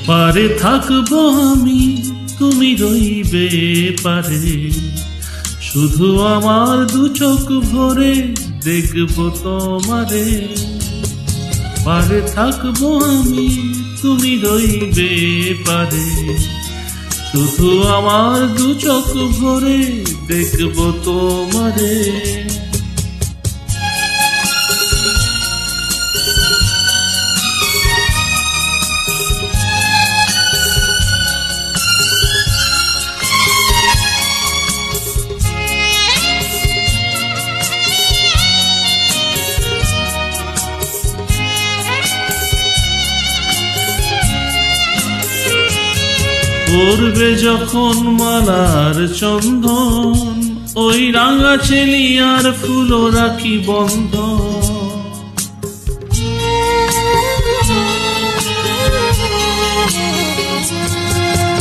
পারে থাকবো আমি, তুমি রইবে পারে। শুধু আমার দু চোখ ভরে দেখবো তোমারে। পারে থাকবো আমি, তুমি রইবে পারে। শুধু আমার দু চোখ ভরে দেখবো তোমারে। পড়বে যখন মালার চন্দন, ওই রাঙা চেলিয়ার ফুলও রাখি বন্ধ।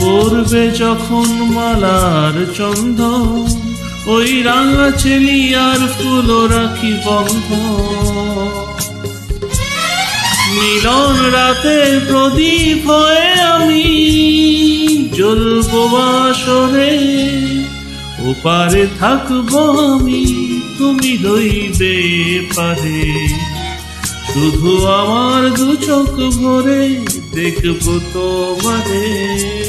পড়বে যখন মালার চন্দন, ওই রাঙা চেলিয়ার ফুলও রাখি বন্ধ। মিলন রাতের প্রদীপ হয়ে আমি জ্বলবো বাসরে। ওপারে থাকবো আমি, তুমি রইবে পারে। শুধু আমার দু চোখ ভরে দেখবো তোমারে।